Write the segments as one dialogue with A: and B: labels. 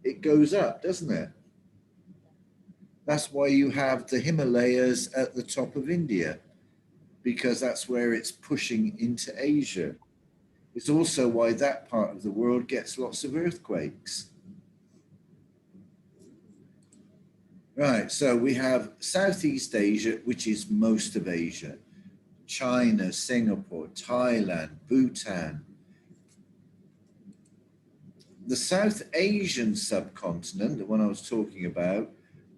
A: it goes up, doesn't it? That's why you have the Himalayas at the top of India, because that's where it's pushing into Asia. It's also why that part of the world gets lots of earthquakes. Right, so we have Southeast Asia, which is most of Asia. China, Singapore, Thailand, Bhutan. The South Asian subcontinent, the one I was talking about,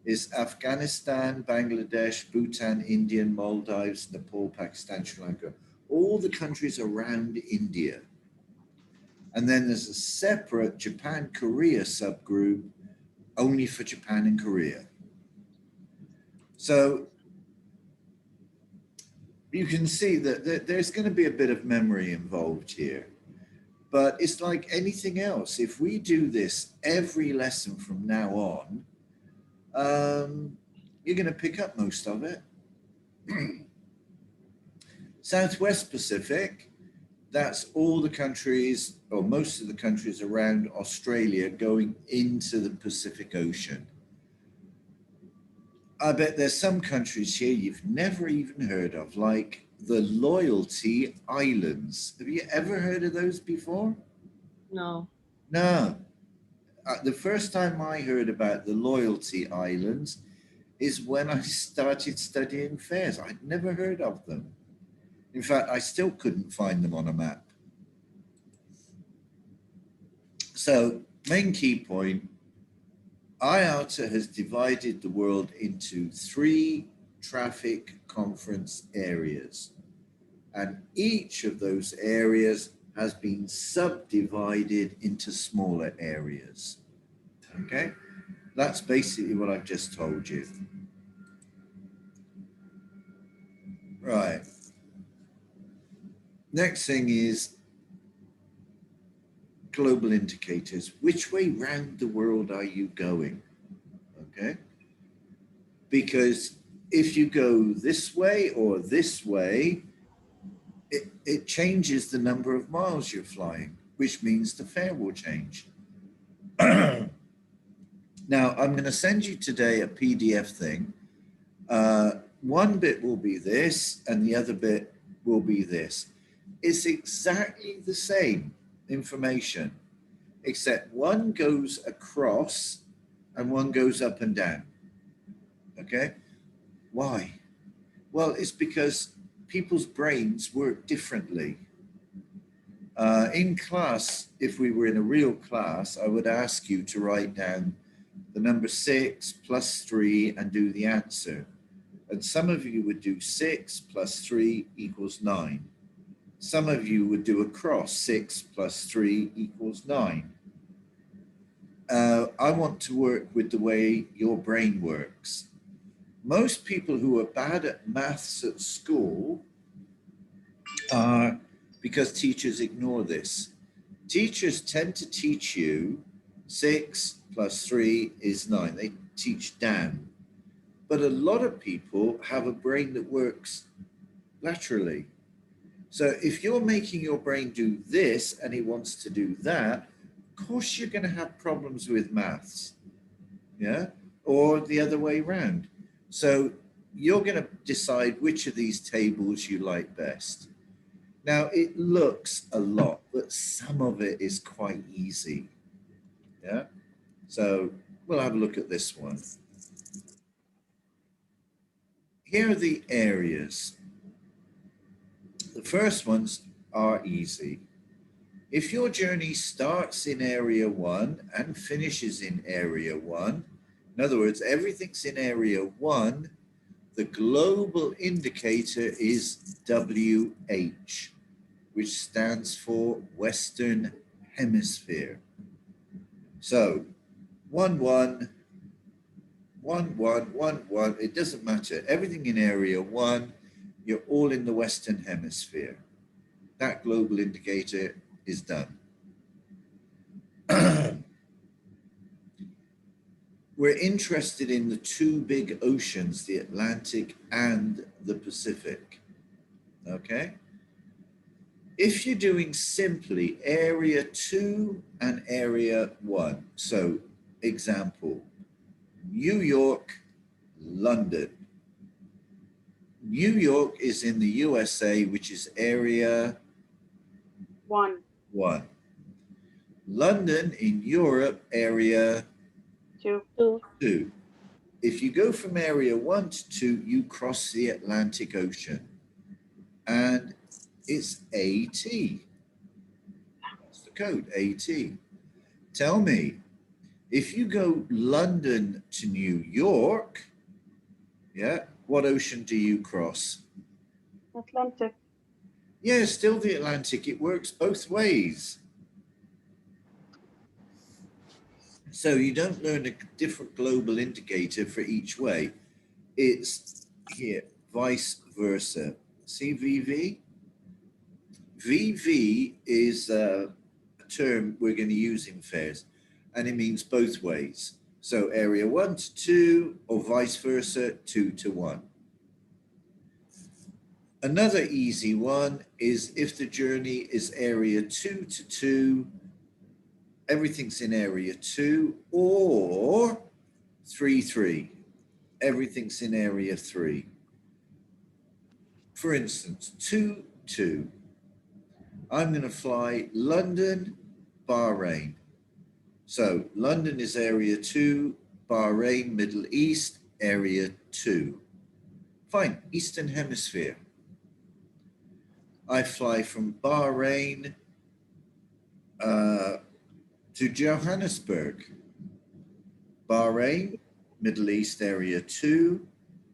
A: is Afghanistan, Bangladesh, Bhutan, India, Maldives, Nepal, Pakistan, Sri Lanka, all the countries around India. And then there's a separate Japan-Korea subgroup only for Japan and Korea. So you can see that there's going to be a bit of memory involved here. But it's like anything else. If we do this every lesson from now on, you're going to pick up most of it. Southwest Pacific, that's all the countries, or most of the countries around Australia going into the Pacific Ocean. I bet there's some countries here you've never even heard of, like the Loyalty Islands. Have you ever heard of those before?
B: No.
A: No. The first time I heard about the Loyalty Islands is when I started studying fairs. I'd never heard of them. In fact, I still couldn't find them on a map. So, main key point, IATA has divided the world into 3 traffic conference areas. And each of those areas has been subdivided into smaller areas. Okay? That's basically what I've just told you. Right. Next thing is global indicators. Which way round the world are you going? Okay? Because if you go this way or this way, it changes the number of miles you're flying, which means the fare will change. Now, I'm going to send you today a PDF thing. One bit will be this, and the other bit will be this. It's exactly the same information, except one goes across and one goes up and down. Okay? Why? Well, it's because people's brains work differently. In class, if we were in a real class, I would ask you to write down the number 6 plus 3 and do the answer. And some of you would do 6 plus 3 equals 9. Some of you would do a cross, 6 plus 3 equals 9. I want to work with the way your brain works. Most people who are bad at maths at school are because teachers ignore this. Teachers tend to teach you 6 plus 3 is 9. They teach down. But a lot of people have a brain that works laterally. So if you're making your brain do this and it wants to do that, of course you're going to have problems with maths. Yeah? Or the other way around. So you're going to decide which of these tables you like best. Now, it looks a lot, but some of it is quite easy. Yeah? So we'll have a look at this one. Here are the areas. The first ones are easy. If your journey starts in area 1 and finishes in area 1, in other words, everything's in area 1, the global indicator is WH, which stands for Western Hemisphere. So 1, 1, 1, 1, 1, 1, it doesn't matter. Everything in area 1, you're all in the Western Hemisphere. That global indicator is done. We're interested in the 2 big oceans, the Atlantic and the Pacific. Okay? If you're doing simply area 2 and area 1, so example, New York, London. New York is in the USA, which is area
B: 1,
A: 1. London in Europe, area
B: 2,
A: 2. If you go from area 1 to 2, you cross the Atlantic Ocean. And it's AT. That's the code, AT. Tell me, if you go London to New York, yeah, what ocean do you cross?
B: Atlantic.
A: Yeah, still the Atlantic. It works both ways. So you don't learn a different global indicator for each way. It's here, vice versa. See VV? VV is a term we're going to use in fairs, and it means both ways. So area 1 to 2, or vice versa, 2 to 1. Another easy one is if the journey is area 2 to 2, everything's in area 2, or 3, 3. Everything's in area 3. For instance, 2, 2. I'm going to fly London, Bahrain. So London is area 2, Bahrain, Middle East, area 2. Fine, Eastern Hemisphere. I fly from Bahrain to Johannesburg. Bahrain, Middle East, area 2.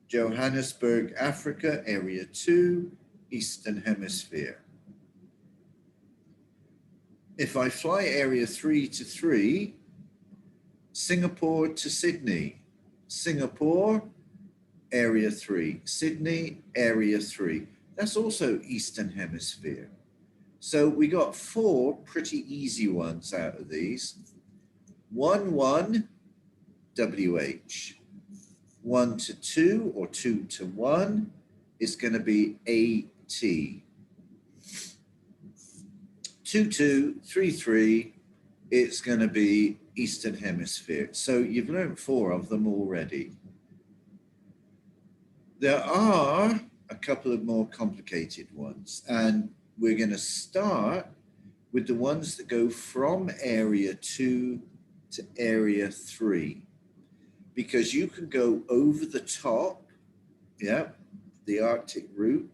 A: Johannesburg, Africa, area 2, Eastern Hemisphere. If I fly area 3 to 3, Singapore to Sydney. Singapore, area 3. Sydney, area 3. That's also Eastern Hemisphere. So we got 4 pretty easy ones out of these. 1, 1, WH. 1 to 2 or 2 to 1 is going to be AT. 2, 2, 3, 3, it's going to be Eastern Hemisphere. So you've learned 4 of them already. There are a couple of more complicated ones, and we're going to start with the ones that go from area 2 to area 3, because you can go over the top, yeah, the Arctic route,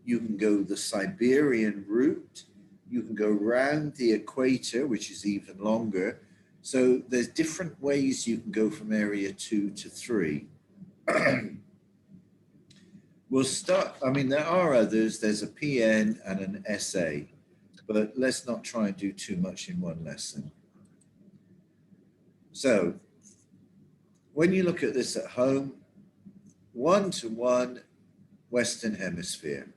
A: you can go the Siberian route, you can go around the equator, which is even longer. So there's different ways you can go from area 2 to 3. We'll start, I mean, there are others. There's a PN and an SA, but let's not try and do too much in one lesson. So when you look at this at home, 1 to 1, Western Hemisphere.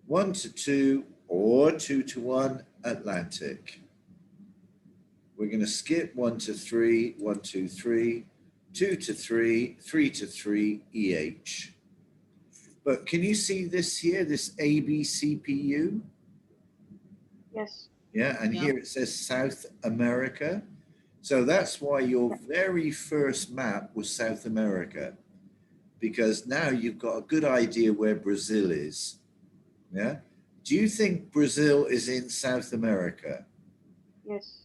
A: 1 to 2 or 2 to 1, Atlantic. We're going to skip 1 to 3, 1, 2, 3, 2 to 3, 3 to 3, EH. But can you see this here, this ABCPU?
B: Yes.
A: Yeah, and here it says South America. So that's why your very first map was South America, because now you've got a good idea where Brazil is. Yeah. Do you think Brazil is in South America?
B: Yes.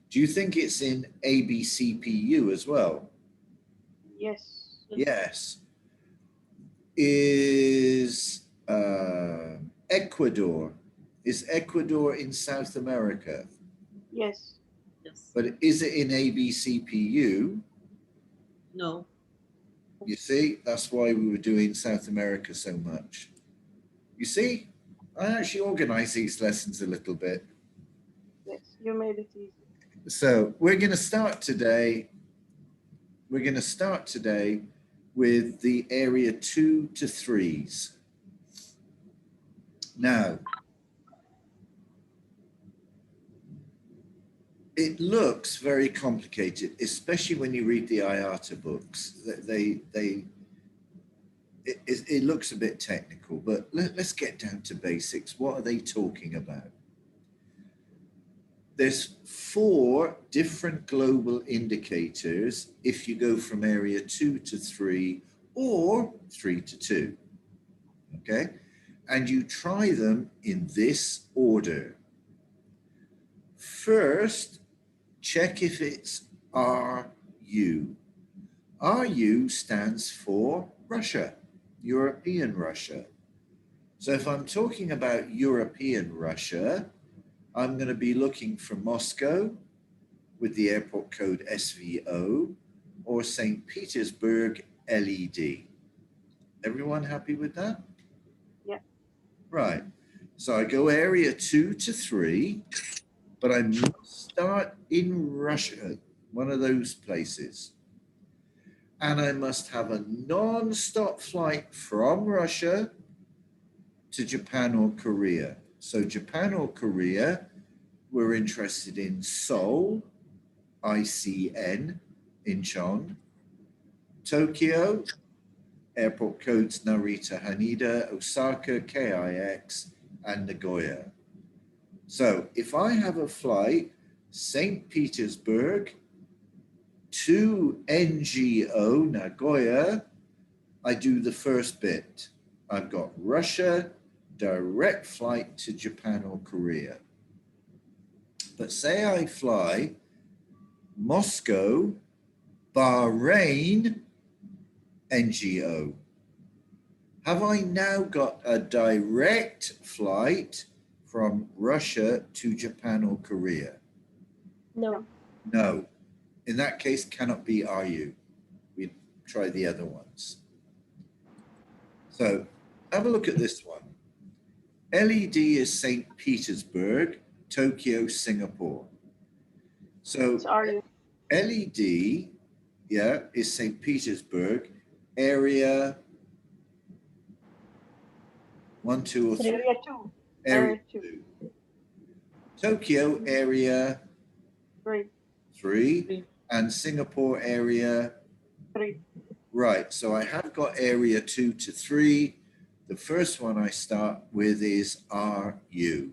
A: Do you think it's in ABCPU as well?
B: Yes.
A: Yes. Is Ecuador in South America?
B: Yes.
C: Yes.
A: But is it in ABCPU?
C: No.
A: You see, that's why we were doing South America so much. You see, I actually organized these lessons a little bit.
B: Yes. You made it easy.
A: So we're going to start today. With the area 2 to 3s. Now, it looks very complicated, especially when you read the IATA books. It looks a bit technical, but let's get down to basics. What are they talking about? there's 4 different global indicators if you go from area 2 to 3 or 3 to 2. Okay? And you try them in this order. First, check if it's RU. RU stands for Russia, European Russia. So if I'm talking about European Russia, I'm going to be looking for Moscow with the airport code SVO or St. Petersburg LED. Everyone happy with that?
B: Yeah.
A: Right. So I go area 2 to 3, but I must start in Russia, one of those places. And I must have a non-stop flight from Russia to Japan or Korea. So Japan or Korea, we're interested in Seoul, ICN, Incheon, Tokyo, airport codes Narita, Haneda, Osaka, KIX, and Nagoya. So if I have a flight, St. Petersburg to NGO, Nagoya, I do the first bit. I've got Russia, direct flight to Japan or Korea. But say I fly Moscow, Bahrain, NGO. Have I now got a direct flight from Russia to Japan or Korea?
D: No.
A: No. In that case, cannot be RU. We try the other ones. So have a look at this one. LED is St. Petersburg, Tokyo, Singapore. So
B: It's RU.
A: LED, yeah, is St. Petersburg, area 1, 2, or 3.
B: Area 2.
A: Area
B: Area
A: 2. Tokyo, area
B: 3.
A: 3. And Singapore, area
B: 3.
A: Right, so I have got area 2 to 3. The first one I start with is RU.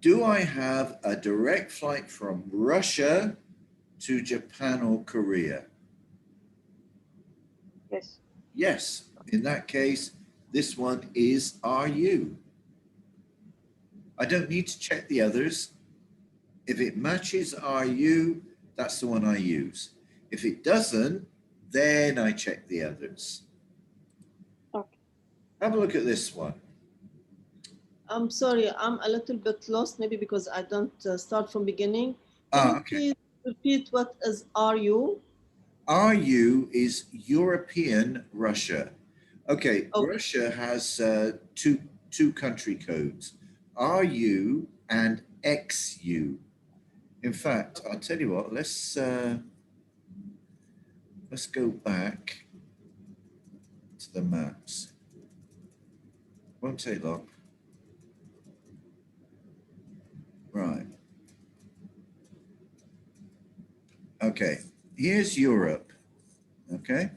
A: Do I have a direct flight from Russia to Japan or Korea?
B: Yes.
A: Yes, in that case, this one is RU. I don't need to check the others. If it matches RU, that's the one I use. If it doesn't, then I check the others.
B: Okay.
A: Have a look at this one.
C: I'm sorry, I'm a little bit lost, maybe because I don't start from beginning. Can you
A: Okay.
C: please repeat what is RU?
A: RU is European Russia. Okay,
C: Okay.
A: Russia has two country codes, RU and XU. In fact, I'll tell you what, let's go back to the maps. Won't take long. Right. Okay, here's Europe. Okay,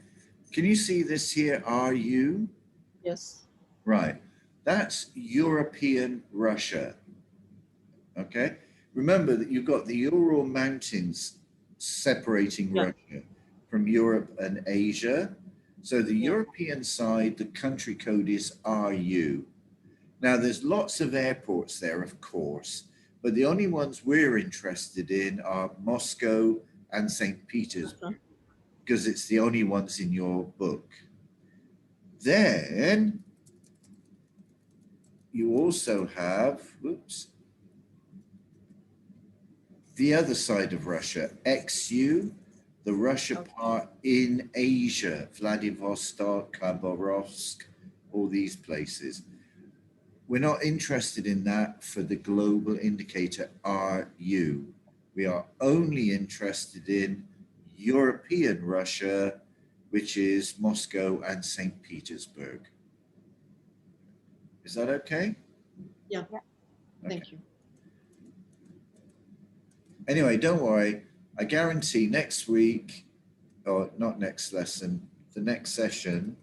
A: can you see this here, RU?
C: Yes.
A: Right, that's European Russia. Okay, remember that you've got the Ural Mountains separating Russia from Europe and Asia. So the European side, the country code is RU. Now there's lots of airports there, of course, but the only ones we're interested in are Moscow and St. Petersburg, because it's the only ones in your book. Then you also have, whoops, the other side of Russia, XU, the Russia part in Asia, Vladivostok, Khabarovsk, all these places. We're not interested in that for the global indicator RU. We are only interested in European Russia, which is Moscow and St. Petersburg. Is that okay?
C: Yeah.
B: Yeah.
C: Thank you.
A: Anyway, don't worry. I guarantee next week, or not next lesson, the next session,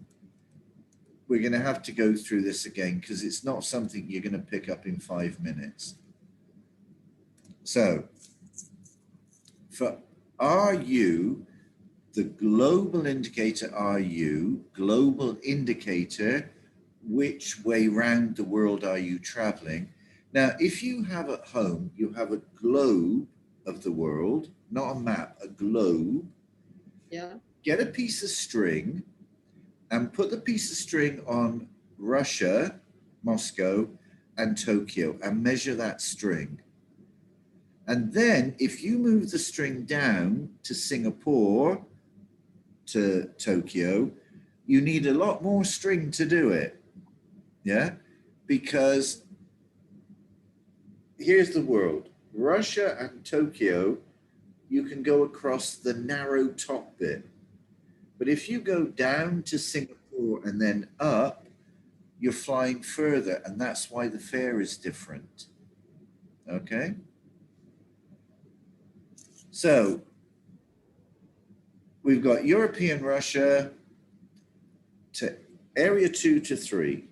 A: we're going to have to go through this again because it's not something you're going to pick up in 5 minutes. So for RU, the global indicator RU, global indicator, which way round the world are you traveling? Now, if you have at home, you have a globe of the world, not a map, a globe.
C: Yeah.
A: Get a piece of string and put the piece of string on Russia, Moscow, and Tokyo and measure that string. And then if you move the string down to Singapore, to Tokyo, you need a lot more string to do it. Yeah, because here's the world. Russia and Tokyo, you can go across the narrow top bit. But if you go down to Singapore and then up, you're flying further, and that's why the fare is different. Okay? So we've got European Russia to area 2 to 3,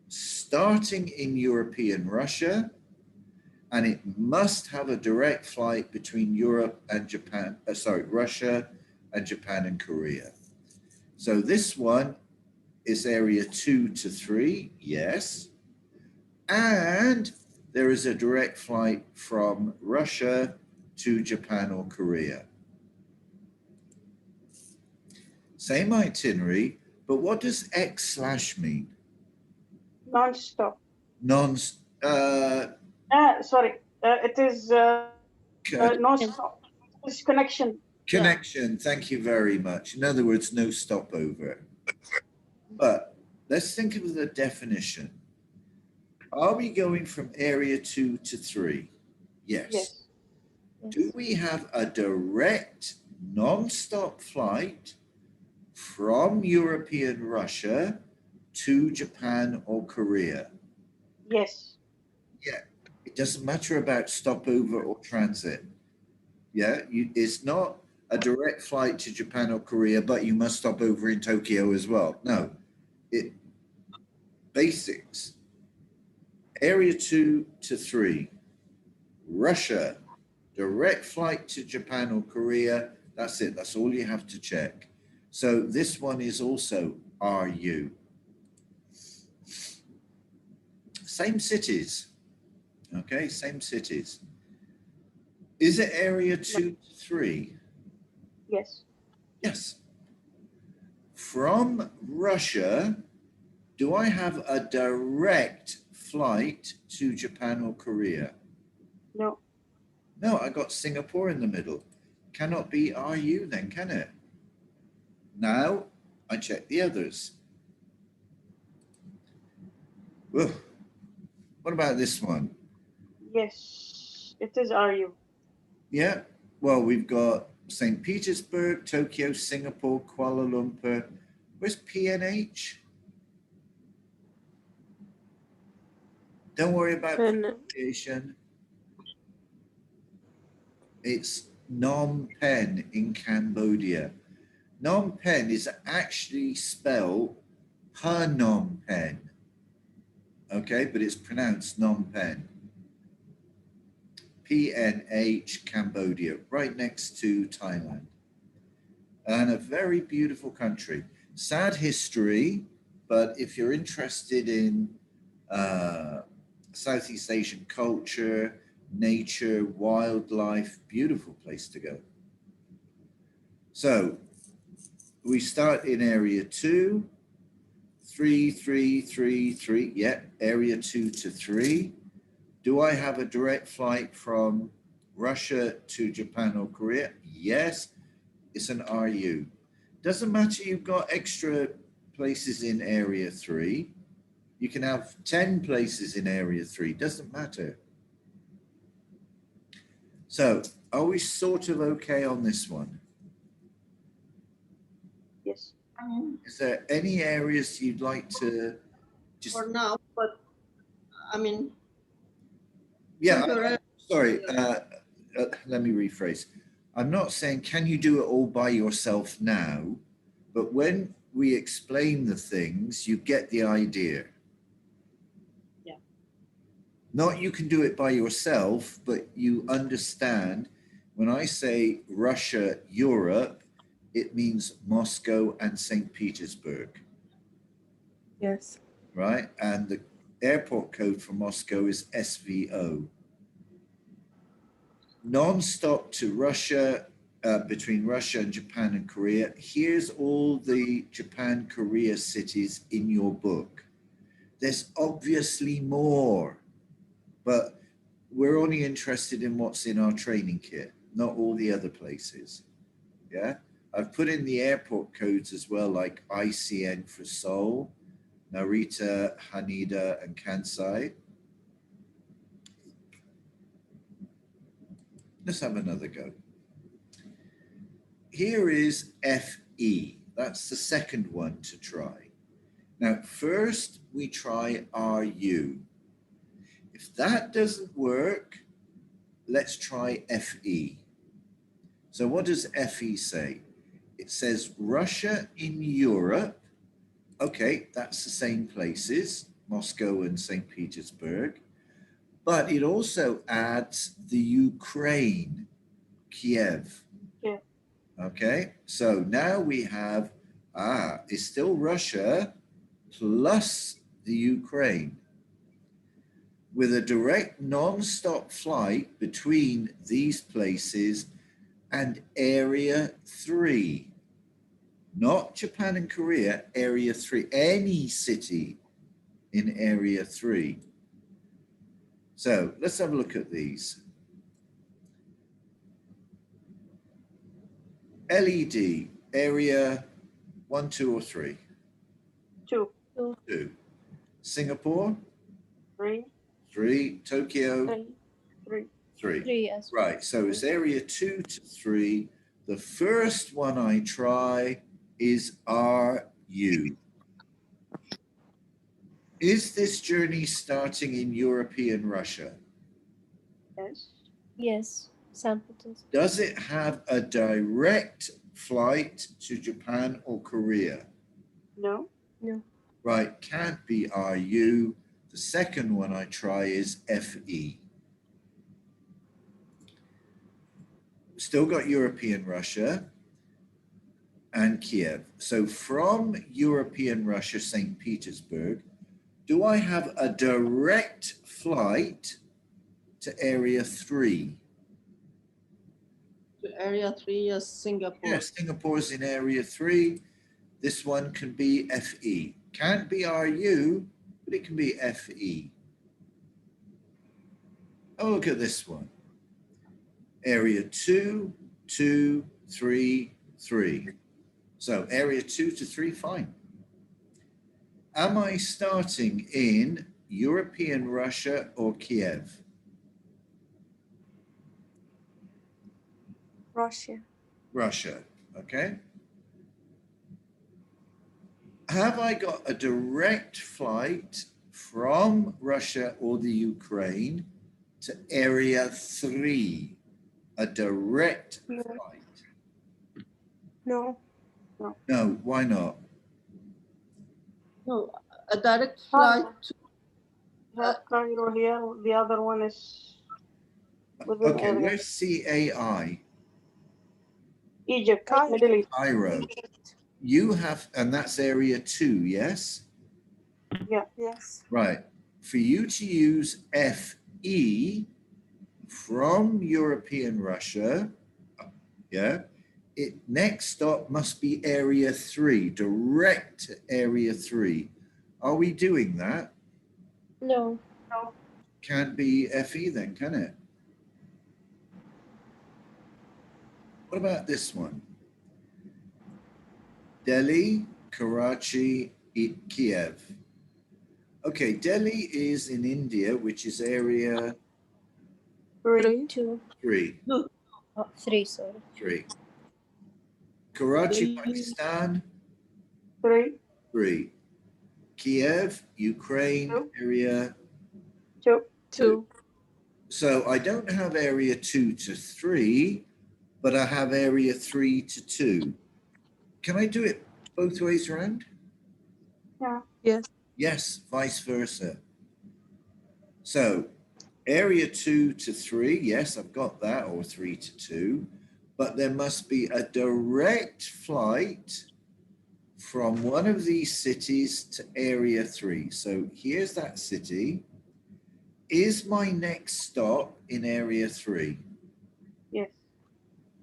A: starting in European Russia, and it must have a direct flight between Europe and Japan, Russia and Japan and Korea. So this one is area 2 to 3, yes. And there is a direct flight from Russia to Japan or Korea. Same itinerary, but what does X/ mean?
B: Non-stop.
A: Sorry.
B: It is non-stop. It's connection.
A: Connection, thank you very much. In other words, no stopover. But let's think of the definition. Are we going from area 2 to 3? Yes.
B: Yes.
A: Do we have a direct non-stop flight from European Russia to Japan or Korea?
B: Yes.
A: Yeah, it doesn't matter about stopover or transit. Yeah, it's not a direct flight to Japan or Korea, but you must stop over in Tokyo as well. No, basics. Area 2 to 3, Russia, direct flight to Japan or Korea. That's it. That's all you have to check. So this one is also RU. Same cities. Okay, same cities. Is it area 2 to 3?
B: Yes.
A: Yes. From Russia, do I have a direct flight to Japan or Korea?
B: No.
A: No, I got Singapore in the middle. Cannot be RU then, can it? Now I check the others. Whoa. What about this one?
B: Yes. It is RU.
A: Yeah. Well, we've got St. Petersburg, Tokyo, Singapore, Kuala Lumpur. Where's PNH? Don't worry about pronunciation. It's Phnom Penh in Cambodia. Phnom Penh is actually spelled Phnom Penh. Okay, but it's pronounced Phnom Penh. PNH, Cambodia, right next to Thailand. And a very beautiful country. Sad history, but if you're interested in Southeast Asian culture, nature, wildlife, beautiful place to go. So we start in area 2, 3, 3, 3, 3. Yeah, area 2 to 3. Do I have a direct flight from Russia to Japan or Korea? Yes, it's an RU. Doesn't matter, you've got extra places in area 3. You can have 10 places in area 3, doesn't matter. So are we sort of okay on this one?
B: Yes.
A: Is there any areas you'd like to just...
C: For now, but I mean...
A: Yeah, sorry, let me rephrase. I'm not saying, can you do it all by yourself now? But when we explain the things, you get the idea.
C: Yeah.
A: Not you can do it by yourself, but you understand when I say Russia, Europe, it means Moscow and St. Petersburg,
D: Yes.
A: right? And the airport code for Moscow is SVO. Non-stop to Russia, between Russia and Japan and Korea. Here's all the Japan, Korea cities in your book. There's obviously more, but we're only interested in what's in our training kit, not all the other places. Yeah, I've put in the airport codes as well, like ICN for Seoul, Narita, Haneda, and Kansai. Let's have another go. Here is FE. That's the second one to try. Now, first we try RU. If that doesn't work, let's try FE. So what does FE say? It says Russia in Europe. Okay, that's the same places, Moscow and St. Petersburg. But it also adds the Ukraine, Kiev.
B: Yeah.
A: Okay, so now we have, it's still Russia plus the Ukraine with a direct non-stop flight between these places and Area 3. Not Japan and Korea, Area 3, any city in Area 3. So let's have a look at these. LED, area 1, 2, or 3?
B: 2,
A: 2. Singapore?
B: 3,
A: 3. Tokyo?
B: 3, 3.
A: 3.
D: 3 as well.
A: Right, so it's area 2 to 3. The first one I try is RU. Is this journey starting in European Russia?
B: Yes.
D: Yes. St. Petersburg.
A: Does it have a direct flight to Japan or Korea?
B: No.
D: No.
A: Right, can't be RU. The second one I try is FE. Still got European Russia and Kiev. So from European Russia, St. Petersburg, do I have a direct flight to Area 3?
C: To Area 3, yes, Singapore.
A: Yes, Singapore's in Area 3. This one can be FE. Can't be RU, but it can be FE. Oh, look at this one. Area 2, 2, 3, 3. So area 2 to 3, fine. Am I starting in European Russia or Kiev?
D: Russia.
A: Russia, okay. Have I got a direct flight from Russia or the Ukraine to Area 3? A direct
D: No.
A: flight?
D: No.
A: No, why not?
C: No, a direct flight to
B: You have Cairo here. The other one is within
A: Okay,
B: area.
A: where's CAI?
B: Egypt,
D: Cairo.
B: Middle East.
A: Cairo. You have, and that's area 2, yes?
B: Yeah.
D: Yes.
A: Right. For you to use FE from European Russia, yeah, it next stop must be area 3, direct to area 3. Are we doing that?
D: No.
A: Can't be FE then, can it? What about this one? Delhi, Karachi, Kiev. Okay, Delhi is in India, which is area
B: 3,
D: 2.
A: 3.
D: 3, sorry.
A: 3. Karachi,
C: Delhi.
A: Pakistan,
B: 3,
A: 3. Kiev, Ukraine,
B: Two.
A: area.
B: 2.
D: 2.
A: So I don't have area 2 to 3, but I have area 3 to 2. Can I do it both ways around?
B: Yeah.
C: Yes.
A: Yes, vice versa. So area 2 to 3, yes, I've got that, or 3 to 2, but there must be a direct flight from one of these cities to area 3. So here's that city. Is my next stop in area 3?
B: Yes.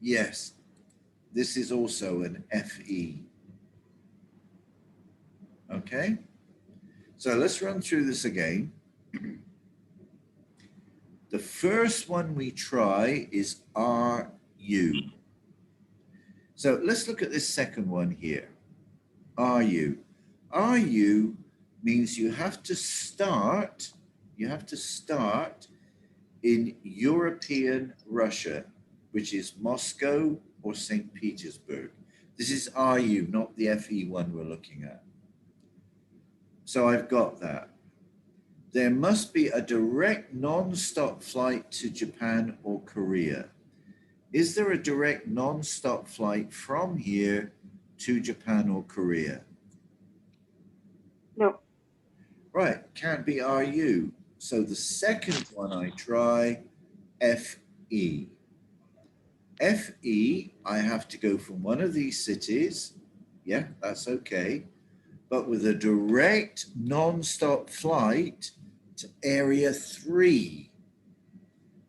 A: Yes. This is also an FE. Okay. So let's run through this again. The first one we try is RU. So let's look at this second one here. RU. RU means you have to start in European Russia, which is Moscow or St. Petersburg. This is RU, not the FE one we're looking at. So I've got that. There must be a direct non-stop flight to Japan or Korea. Is there a direct non-stop flight from here to Japan or Korea?
B: No.
A: Right, can't be RU. So the second one I try, FE. FE, I have to go from one of these cities. Yeah, that's okay. But with a direct non-stop flight to area 3.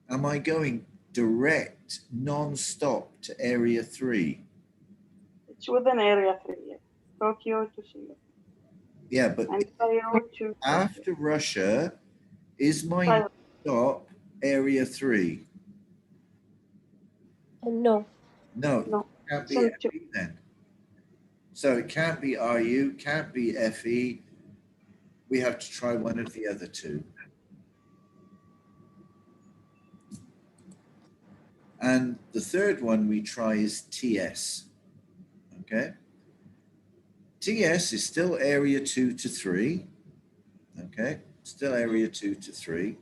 A: Am I going direct non-stop to area 3?
B: It's within area 3. Yeah. Tokyo to Singapore.
A: Yeah, but
B: And Cairo to
A: after Russia, is my
B: Cairo.
A: stop area 3?
D: No.
A: No,
B: No.
A: it can't be
B: Same two.
A: FE then. So it can't be RU, can't be FE. We have to try one of the other two. And the third one we try is TS. Okay. TS is still area 2 to 3. Okay. Still area 2 to 3.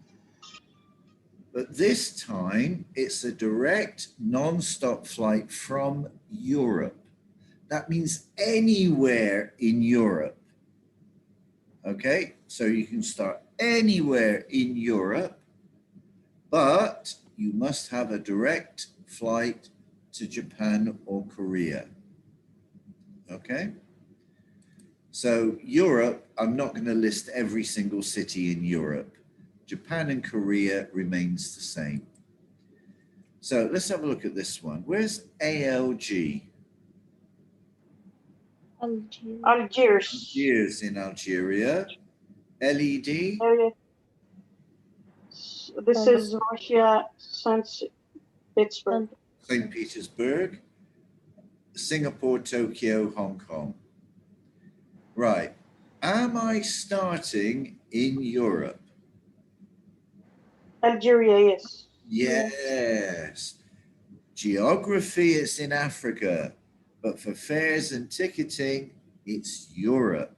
A: But this time it's a direct non-stop flight from Europe. That means anywhere in Europe. Okay. So you can start anywhere in Europe, but you must have a direct flight to Japan or Korea. Okay. So Europe, I'm not going to list every single city in Europe. Japan and Korea remains the same. So let's have a look at this one. Where's ALG?
D: Algeria.
B: Algiers.
A: Algiers in Algeria. LED?
B: Area. This is Russia, St. Petersburg.
A: St. Petersburg. Singapore, Tokyo, Hong Kong. Right. Am I starting in Europe?
B: Algeria, yes.
A: Yes. Geography, it's in Africa, but for fares and ticketing, it's Europe.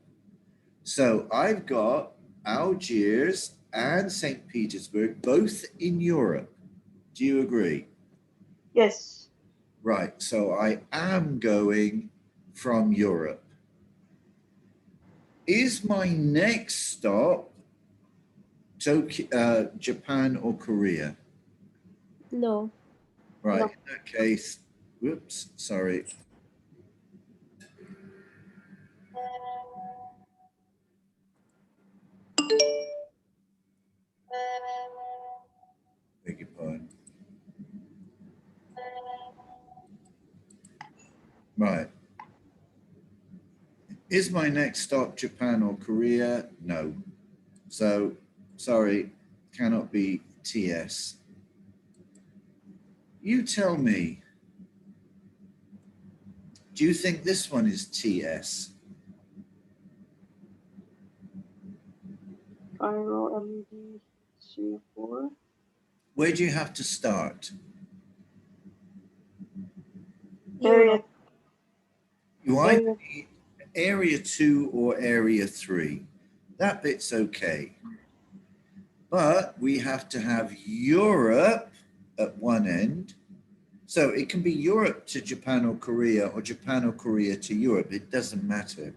A: So I've got Algiers and St. Petersburg, both in Europe. Do you agree?
B: Yes.
A: Right. So I am going from Europe. Is my next stop Tokyo, Japan or Korea?
D: No.
A: Right.
B: No.
A: In that case, whoops, sorry. Beg your pardon. Right. Is my next stop Japan or Korea? No. So, sorry, cannot be TS. You tell me, do you think this one is TS?
B: Cairo, LED, Singapore.
A: Where do you have to start?
B: Area.
A: You either need area 2 or area 3. That bit's okay. But we have to have Europe at one end. So it can be Europe to Japan or Korea, or Japan or Korea to Europe. It doesn't matter.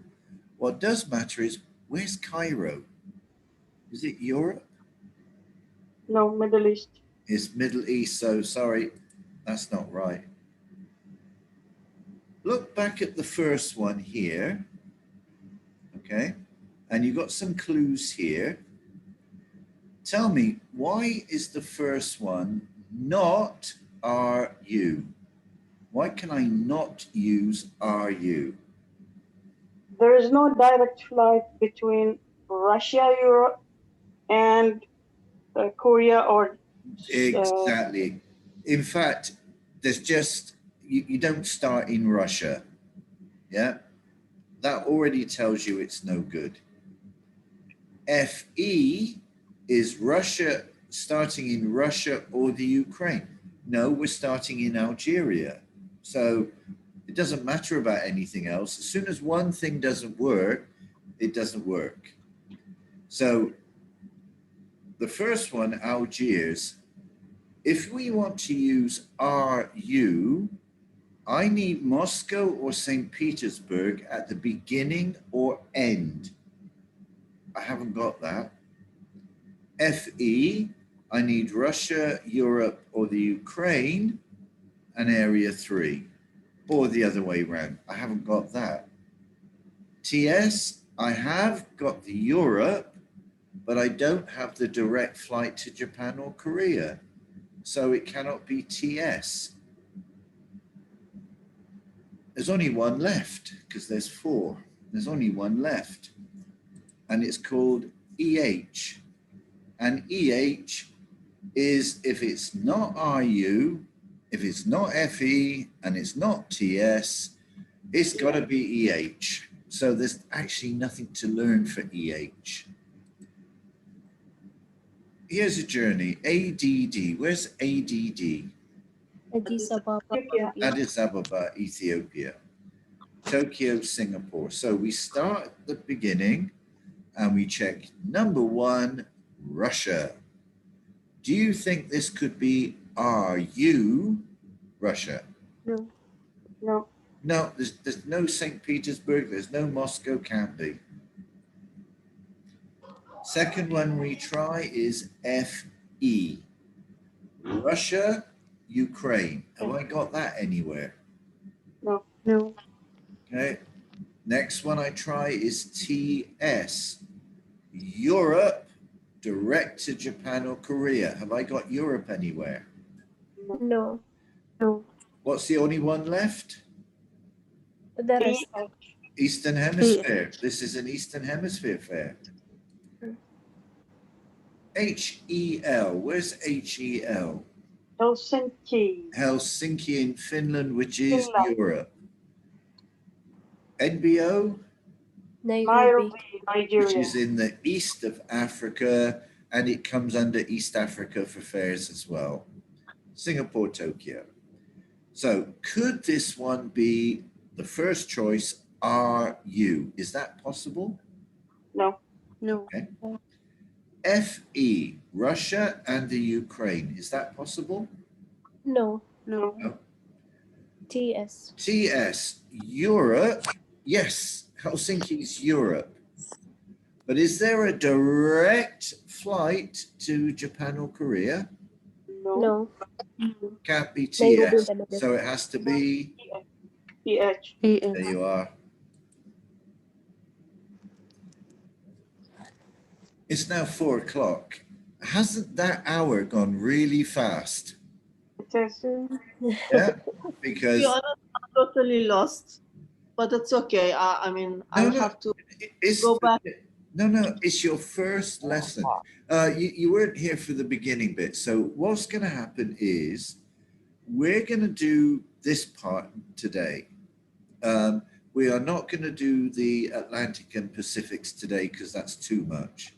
A: What does matter is, where's Cairo? Is it Europe?
B: No, Middle East.
A: It's Middle East, so sorry, that's not right. Look back at the first one here, okay? And you've got some clues here. Tell me, why is the first one not RU? Why can I not use RU?
B: There is no direct flight between Russia, Europe, and Korea or
A: Exactly. In fact, there's just, you don't start in Russia. Yeah. That already tells you it's no good. FE is Russia, starting in Russia or the Ukraine. No, we're starting in Algeria. So it doesn't matter about anything else. As soon as one thing doesn't work, it doesn't work. So the first one, Algiers, if we want to use RU, I need Moscow or St. Petersburg at the beginning or end. I haven't got that. FE, I need Russia, Europe, or the Ukraine, and Area 3, or the other way around. I haven't got that. TS, I have got the Europe, but I don't have the direct flight to Japan or Korea. So it cannot be TS. There's only one left, because there's 4. There's only one left. And it's called EH. And EH is, if it's not RU, if it's not FE, and it's not TS, it's got to be EH. So there's actually nothing to learn for EH. Here's a journey. ADD. Where's ADD?
D: Addis Ababa,
B: Ethiopia.
D: Ethiopia.
A: Addis Ababa, Ethiopia. Tokyo, Singapore. So we start at the beginning and we check number 1, Russia. Do you think this could be RU, Russia?
D: No.
B: No.
A: No, there's no St. Petersburg, there's no Moscow, can't be. Second one we try is FE. Russia, Ukraine. Have I got that anywhere?
B: No. No.
A: Okay. Next one I try is TS. Europe, direct to Japan or Korea. Have I got Europe anywhere?
D: No.
B: No.
A: What's the only one left?
D: The rest.
B: EH.
A: Eastern Hemisphere. This is an Eastern Hemisphere fair. HEL. Where's HEL?
B: Helsinki.
A: Helsinki in Finland, which is
B: Finland.
A: Europe. NBO,
D: Nairobi.
B: Nairobi,
A: which
B: Nigeria.
A: is in the east of Africa, and it comes under East Africa for fairs as well. Singapore, Tokyo. So could this one be the first choice, RU? Is that possible?
B: No.
C: No.
A: Okay. FE, Russia and the Ukraine. Is that possible?
D: No.
C: No.
A: No.
D: TS.
A: TS, Europe. Yes, Helsinki's Europe. But is there a direct flight to Japan or Korea?
B: No.
D: No.
A: Can't be
D: Nairobi
A: TS.
D: talaga.
A: So it has to be,
B: EH.
A: there you are. It's now 4 o'clock. Hasn't that hour gone really fast?
B: It is.
A: Yeah,
C: To
A: because
C: be honest, I'm totally lost, but it's okay. I mean, I'll
A: no.
C: have to
A: It's
C: go back.
A: No, it's your first lesson. You weren't here for the beginning bit. So what's going to happen is we're going to do this part today. We are not going to do the Atlantic and Pacifics today because that's too much.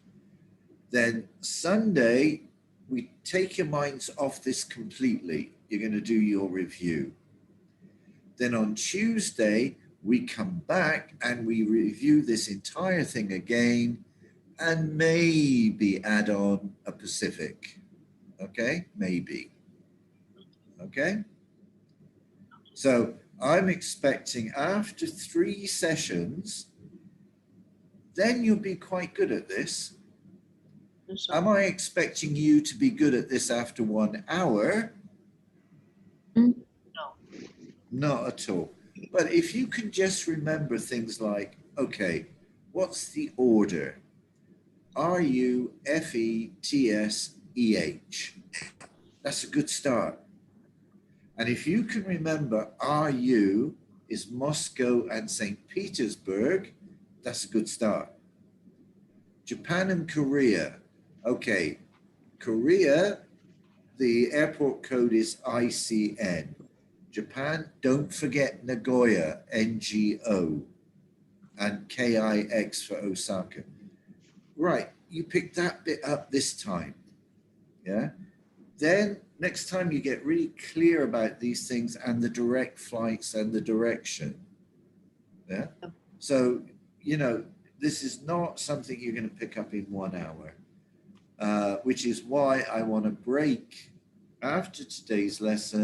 A: Then Sunday, we take your minds off this completely. You're going to do your review. Then on Tuesday, we come back and we review this entire thing again and maybe add on a Pacific. Okay, maybe. Okay. So I'm expecting after 3 sessions, then you'll be quite good at this.
C: Inshallah.
A: Am I expecting you to be good at this after 1 hour?
C: No.
A: Not at all. But if you can just remember things like, okay, what's the order? RUFETSEH. That's a good start. And if you can remember RU is Moscow and St. Petersburg, that's a good start. Japan and Korea. Okay, Korea, the airport code is ICN. Japan, don't forget Nagoya, NGO, and KIX for Osaka. Right, you pick that bit up this time. Yeah. Then next time you get really clear about these things and the direct flights and the direction. Yeah. So, you know, this is not something you're going to pick up in 1 hour, which is why I want to break after today's lesson